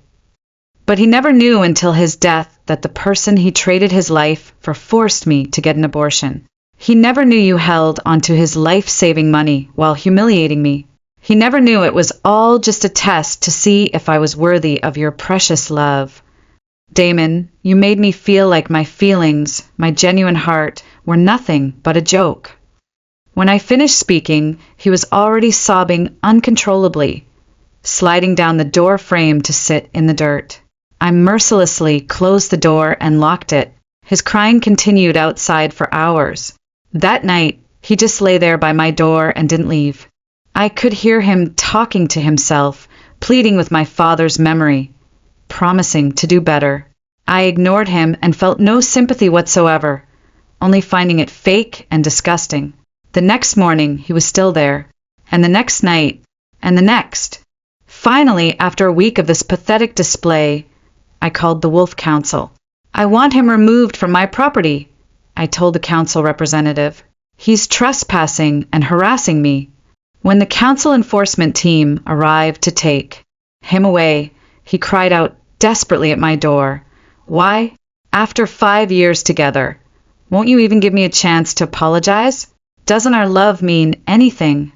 But he never knew until his death that the person he traded his life for forced me to get an abortion. He never knew you held onto his life-saving money while humiliating me. He never knew it was all just a test to see if I was worthy of your precious love. Damon, you made me feel like my feelings, my genuine heart, were nothing but a joke. When I finished speaking, he was already sobbing uncontrollably, sliding down the door frame to sit in the dirt. I mercilessly closed the door and locked it. His crying continued outside for hours. That night, he just lay there by my door and didn't leave. I could hear him talking to himself, pleading with my father's memory, promising to do better. I ignored him and felt no sympathy whatsoever, only finding it fake and disgusting. The next morning, he was still there, and the next night, and the next. Finally, after a week of this pathetic display, I called the Wolf Council. I want him removed from my property, I told the council representative. He's trespassing and harassing me. When the council enforcement team arrived to take him away, he cried out desperately at my door. Why? After 5 years together, won't you even give me a chance to apologize? Doesn't our love mean anything?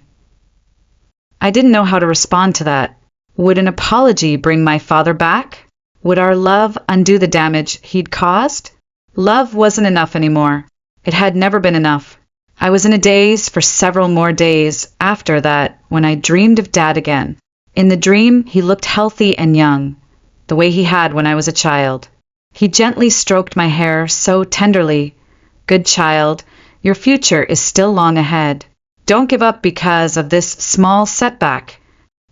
I didn't know how to respond to that. Would an apology bring my father back? Would our love undo the damage he'd caused? Love wasn't enough anymore. It had never been enough. I was in a daze for several more days after that when I dreamed of Dad again. In the dream, he looked healthy and young, the way he had when I was a child. He gently stroked my hair so tenderly. Good child, your future is still long ahead. Don't give up because of this small setback.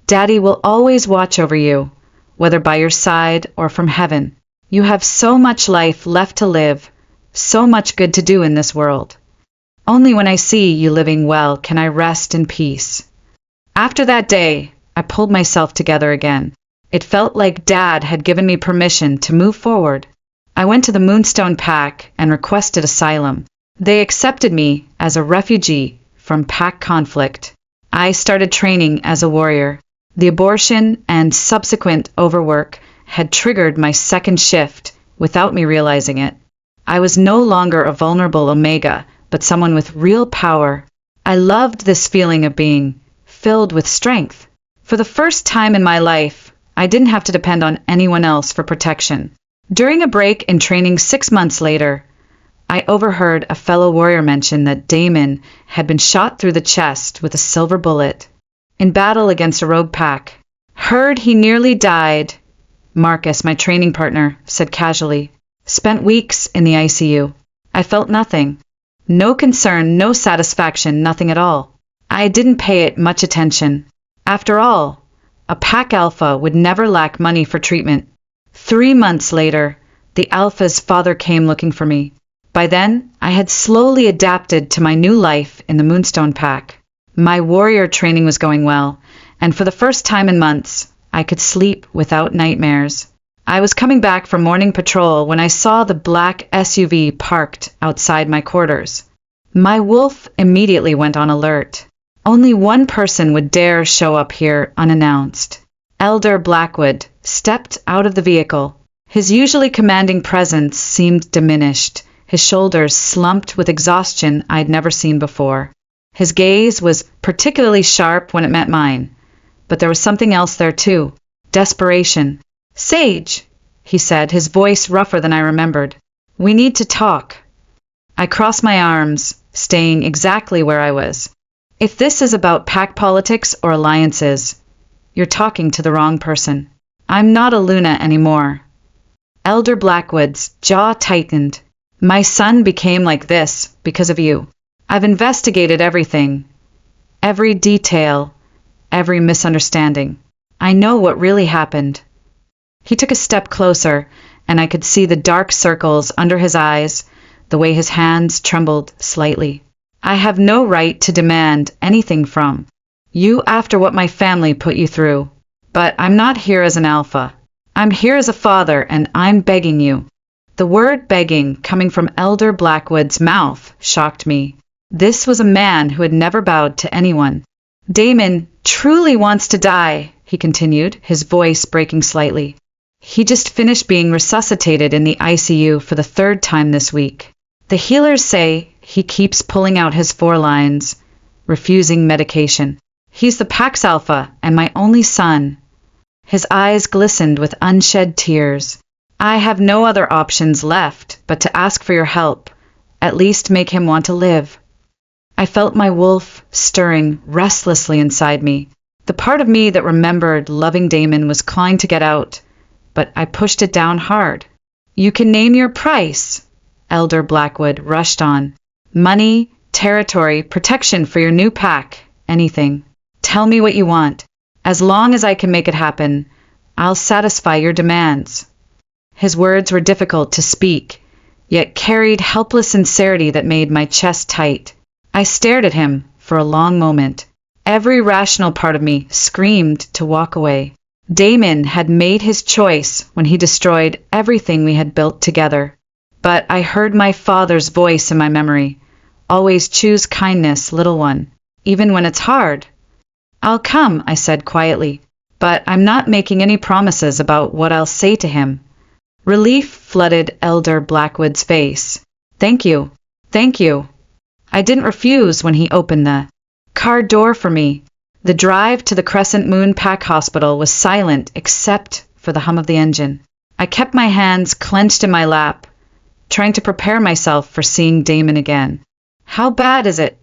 Daddy will always watch over you, whether by your side or from heaven. You have so much life left to live, so much good to do in this world. Only when I see you living well can I rest in peace. After that day, I pulled myself together again. It felt like Dad had given me permission to move forward. I went to the Moonstone Pack and requested asylum. They accepted me as a refugee from Pack conflict. I started training as a warrior. The abortion and subsequent overwork had triggered my second shift without me realizing it. I was no longer a vulnerable Omega, but someone with real power. I loved this feeling of being filled with strength. For the first time in my life, I didn't have to depend on anyone else for protection. During a break in training 6 months later, I overheard a fellow warrior mention that Damon had been shot through the chest with a silver bullet in battle against a rogue pack. Heard he nearly died. Marcus, my training partner, said casually. Spent weeks in the ICU. I felt nothing. No concern, no satisfaction, nothing at all. I didn't pay it much attention. After all, a pack alpha would never lack money for treatment. 3 months later, the alpha's father came looking for me. By then, I had slowly adapted to my new life in the Moonstone Pack. My warrior training was going well, and for the first time in months, I could sleep without nightmares. I was coming back from morning patrol when I saw the black SUV parked outside my quarters. My wolf immediately went on alert. Only one person would dare show up here unannounced. Elder Blackwood stepped out of the vehicle. His usually commanding presence seemed diminished, his shoulders slumped with exhaustion I'd never seen before. His gaze was particularly sharp when it met mine. But there was something else there too. Desperation. Sage, he said, his voice rougher than I remembered. We need to talk. I crossed my arms, staying exactly where I was. If this is about pack politics or alliances, you're talking to the wrong person. I'm not a Luna anymore. Elder Blackwood's jaw tightened. My son became like this because of you. I've investigated everything. every detail, every misunderstanding. I know what really happened. He took a step closer, and I could see the dark circles under his eyes, the way his hands trembled slightly. I have no right to demand anything from you after what my family put you through. But I'm not here as an alpha. I'm here as a father, and I'm begging you. The word begging coming from Elder Blackwood's mouth shocked me. This was a man who had never bowed to anyone. Damon truly wants to die, he continued, his voice breaking slightly. He just finished being resuscitated in the ICU for the 3rd time this week. The healers say he keeps pulling out his 4 lines, refusing medication. He's the Pax Alpha and my only son. His eyes glistened with unshed tears. I have no other options left but to ask for your help. At least make him want to live. I felt my wolf stirring restlessly inside me. The part of me that remembered loving Damon was clawing to get out, but I pushed it down hard. You can name your price, Elder Blackwood rushed on. Money, territory, protection for your new pack, anything. Tell me what you want. As long as I can make it happen, I'll satisfy your demands. His words were difficult to speak, yet carried helpless sincerity that made my chest tight. I stared at him for a long moment. Every rational part of me screamed to walk away. Damon had made his choice when he destroyed everything we had built together. But I heard my father's voice in my memory. Always choose kindness, little one, even when it's hard. I'll come, I said quietly, but I'm not making any promises about what I'll say to him. Relief flooded Elder Blackwood's face. Thank you. Thank you. I didn't refuse when he opened the car door for me. The drive to the Crescent Moon Pack Hospital was silent except for the hum of the engine. I kept my hands clenched in my lap, trying to prepare myself for seeing Damon again. How bad is it?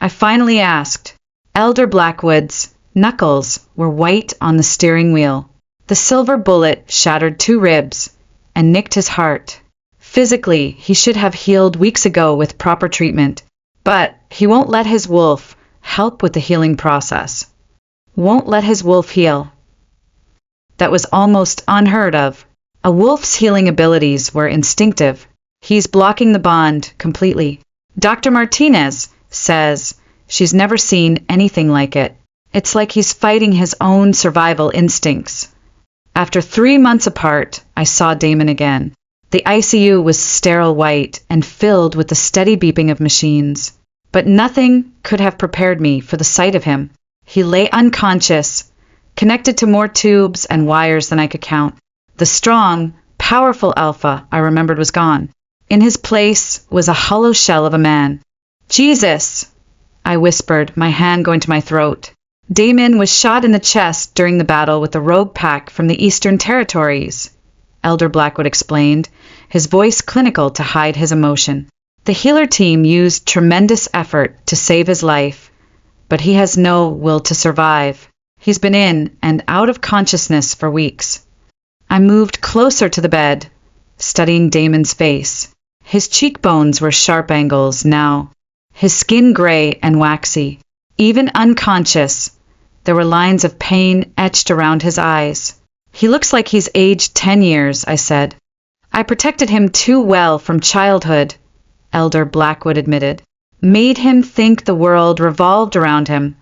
I finally asked. Elder Blackwood's knuckles were white on the steering wheel. The silver bullet shattered 2 ribs and nicked his heart. Physically, he should have healed weeks ago with proper treatment, but he won't let his wolf help with the healing process. Won't let his wolf heal. That was almost unheard of. A wolf's healing abilities were instinctive. He's blocking the bond completely. Dr. Martinez says she's never seen anything like it. It's like he's fighting his own survival instincts. After 3 months apart, I saw Damon again. The ICU was sterile white and filled with the steady beeping of machines. But nothing could have prepared me for the sight of him. He lay unconscious, connected to more tubes and wires than I could count. The strong, powerful alpha I remembered was gone. In his place was a hollow shell of a man. Jesus! I whispered, my hand going to my throat. Damon was shot in the chest during the battle with the rogue pack from the Eastern Territories, Elder Blackwood explained, his voice clinical to hide his emotion. The healer team used tremendous effort to save his life, but he has no will to survive. He's been in and out of consciousness for weeks. I moved closer to the bed, studying Damon's face. His cheekbones were sharp angles now, his skin gray and waxy. Even unconscious, there were lines of pain etched around his eyes. He looks like he's aged 10 years, I said. I protected him too well from childhood, Elder Blackwood admitted. Made him think the world revolved around him,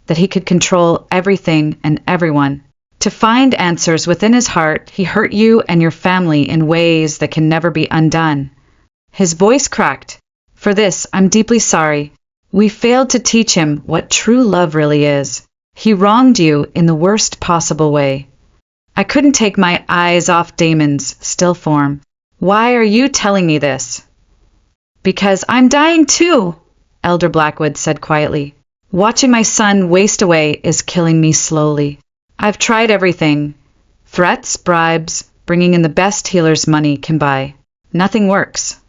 that he could control everything and everyone. To find answers within his heart, he hurt you and your family in ways that can never be undone. His voice cracked. For this, I'm deeply sorry. We failed to teach him what true love really is. He wronged you in the worst possible way. I couldn't take my eyes off Damon's still form. Why are you telling me this? Because I'm dying too, Elder Blackwood said quietly. Watching my son waste away is killing me slowly. I've tried everything. Threats, bribes, bringing in the best healer's money can buy. Nothing works.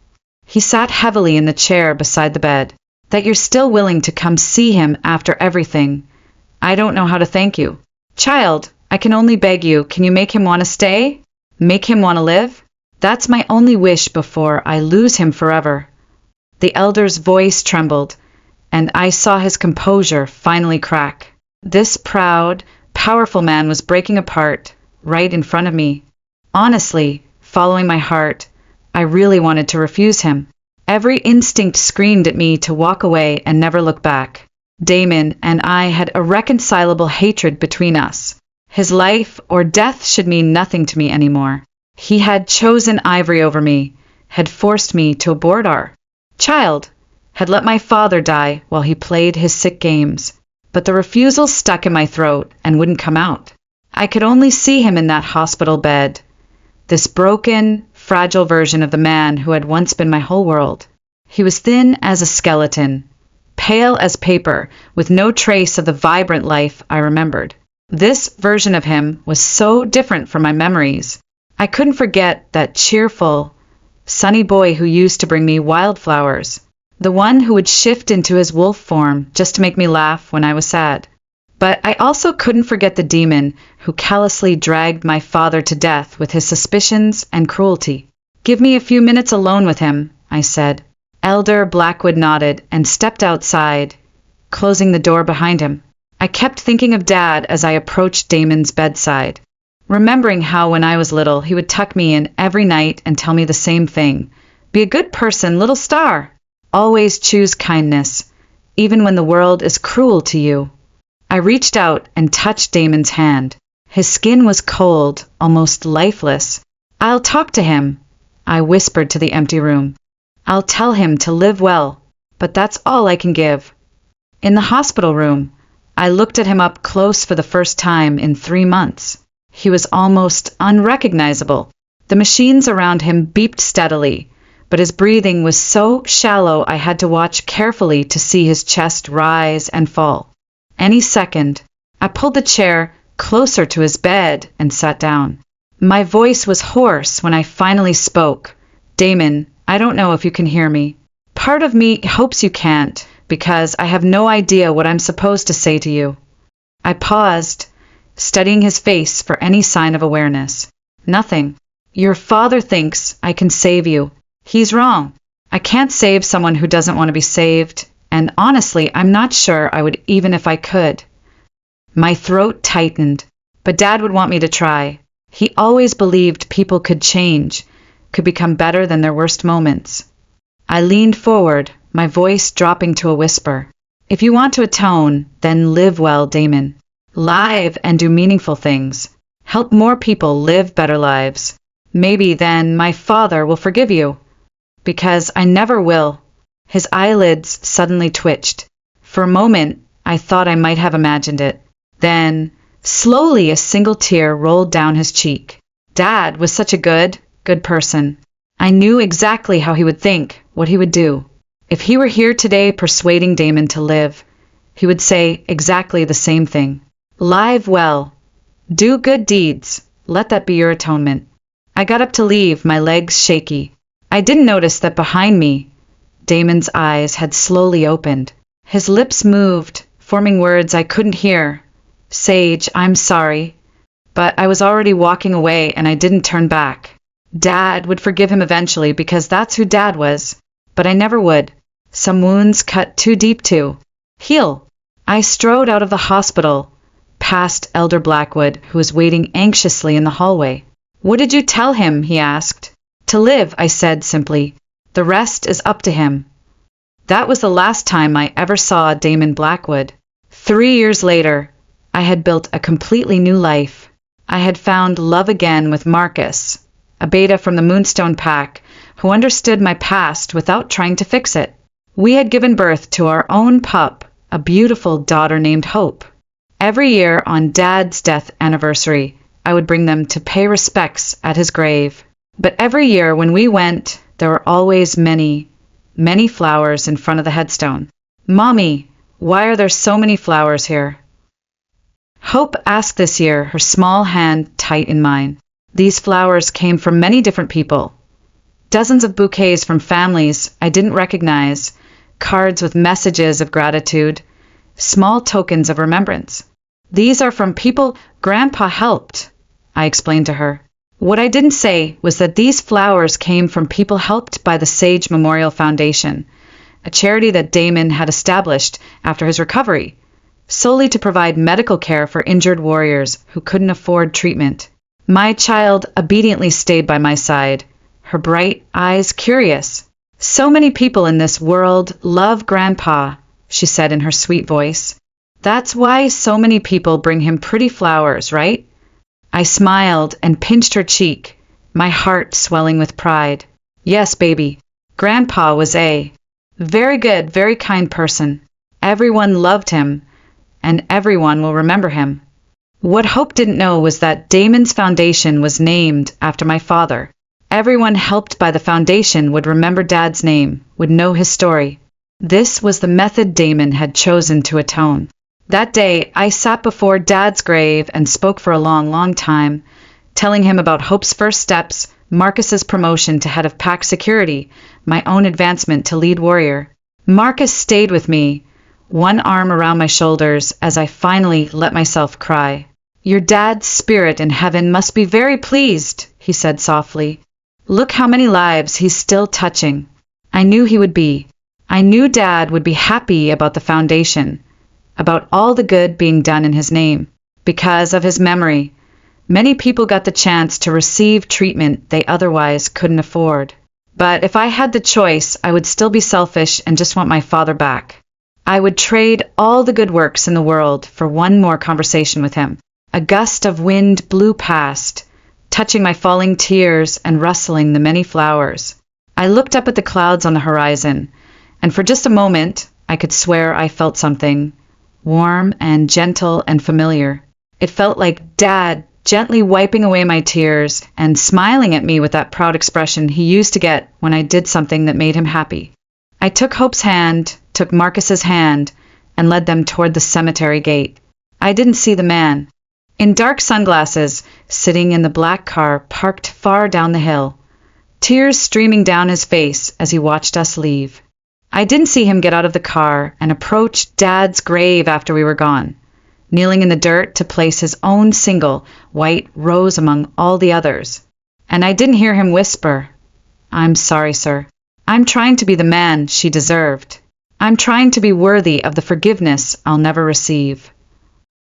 He sat heavily in the chair beside the bed. That you're still willing to come see him after everything. I don't know how to thank you. Child, I can only beg you, can you make him want to stay? Make him want to live? That's my only wish before I lose him forever. The elder's voice trembled, and I saw his composure finally crack. This proud, powerful man was breaking apart right in front of me. Honestly, following my heart, I really wanted to refuse him. Every instinct screamed at me to walk away and never look back. Damon and I had irreconcilable hatred between us. His life or death should mean nothing to me anymore. He had chosen Ivory over me, had forced me to abort our child, had let my father die while he played his sick games. But the refusal stuck in my throat and wouldn't come out. I could only see him in that hospital bed, this broken, fragile version of the man who had once been my whole world. He was thin as a skeleton, pale as paper, with no trace of the vibrant life I remembered. This version of him was so different from my memories. I couldn't forget that cheerful, sunny boy who used to bring me wildflowers, the one who would shift into his wolf form just to make me laugh when I was sad. But I also couldn't forget the demon who callously dragged my father to death with his suspicions and cruelty. "Give me a few minutes alone with him," I said. Elder Blackwood nodded and stepped outside, closing the door behind him. I kept thinking of Dad as I approached Damon's bedside, remembering how when I was little he would tuck me in every night and tell me the same thing. "Be a good person, little star. Always choose kindness, even when the world is cruel to you." I reached out and touched Damon's hand. His skin was cold, almost lifeless. "I'll talk to him," I whispered to the empty room. "I'll tell him to live well, but that's all I can give." In the hospital room, I looked at him up close for the first time in 3 months. He was almost unrecognizable. The machines around him beeped steadily, but his breathing was so shallow I had to watch carefully to see his chest rise and fall. Any second, I pulled the chair closer to his bed and sat down. My voice was hoarse when I finally spoke. "Damon, I don't know if you can hear me. Part of me hopes you can't, because I have no idea what I'm supposed to say to you." I paused, studying his face for any sign of awareness. "Nothing. Your father thinks I can save you. He's wrong. I can't save someone who doesn't want to be saved, and honestly, I'm not sure I would even if I could." My throat tightened, but Dad would want me to try. He always believed people could change, could become better than their worst moments. I leaned forward, my voice dropping to a whisper. "If you want to atone, then live well, Damon. Live and do meaningful things. Help more people live better lives. Maybe then my father will forgive you." "Because I never will." His eyelids suddenly twitched. For a moment, I thought I might have imagined it. Then, slowly a single tear rolled down his cheek. Dad was such a good person. I knew exactly how he would think, what he would do. If he were here today persuading Damon to live, he would say exactly the same thing. "Live well. Do good deeds. Let that be your atonement." I got up to leave, my legs shaky. I didn't notice that behind me, Damon's eyes had slowly opened. His lips moved, forming words I couldn't hear. "Sage, I'm sorry." But I was already walking away and I didn't turn back. Dad would forgive him eventually because that's who Dad was. But I never would. Some wounds cut too deep to heal. I strode out of the hospital, past Elder Blackwood, who was waiting anxiously in the hallway. "What did you tell him?" he asked. "To live," I said simply. "The rest is up to him." That was the last time I ever saw Damon Blackwood. 3 years later, I had built a completely new life. I had found love again with Marcus, a beta from the Moonstone Pack, who understood my past without trying to fix it. We had given birth to our own pup, a beautiful daughter named Hope. Every year on Dad's death anniversary, I would bring them to pay respects at his grave. But every year when we went, there were always many, many flowers in front of the headstone. "Mommy, why are there so many flowers here?" Hope asked this year, her small hand tight in mine. These flowers came from many different people. Dozens of bouquets from families I didn't recognize, cards with messages of gratitude, small tokens of remembrance. "These are from people Grandpa helped," I explained to her. What I didn't say was that these flowers came from people helped by the Sage Memorial Foundation, a charity that Damon had established after his recovery, solely to provide medical care for injured warriors who couldn't afford treatment. My child obediently stayed by my side, her bright eyes curious. "So many people in this world love Grandpa," she said in her sweet voice. "That's why so many people bring him pretty flowers, right?" I smiled and pinched her cheek, my heart swelling with pride. "Yes, baby. Grandpa was a very good, very kind person. Everyone loved him, and everyone will remember him." What Hope didn't know was that Damon's foundation was named after my father. Everyone helped by the foundation would remember Dad's name, would know his story. This was the method Damon had chosen to atone. That day, I sat before Dad's grave and spoke for a long, long time, telling him about Hope's first steps, Marcus's promotion to head of pack security, my own advancement to lead warrior. Marcus stayed with me, one arm around my shoulders as I finally let myself cry. "Your dad's spirit in heaven must be very pleased," he said softly. "Look how many lives he's still touching." I knew he would be. I knew Dad would be happy about the foundation, about all the good being done in his name. Because of his memory, many people got the chance to receive treatment they otherwise couldn't afford. But if I had the choice, I would still be selfish and just want my father back. I would trade all the good works in the world for one more conversation with him. A gust of wind blew past, touching my falling tears and rustling the many flowers. I looked up at the clouds on the horizon, and for just a moment, I could swear I felt something, warm and gentle and familiar. It felt like Dad gently wiping away my tears and smiling at me with that proud expression he used to get when I did something that made him happy. I took Hope's hand, took Marcus's hand, and led them toward the cemetery gate. I didn't see the man. In dark sunglasses, sitting in the black car parked far down the hill, tears streaming down his face as he watched us leave. I didn't see him get out of the car and approach Dad's grave after we were gone, kneeling in the dirt to place his own single white rose among all the others. And I didn't hear him whisper, "I'm sorry, sir. I'm trying to be the man she deserved. I'm trying to be worthy of the forgiveness I'll never receive."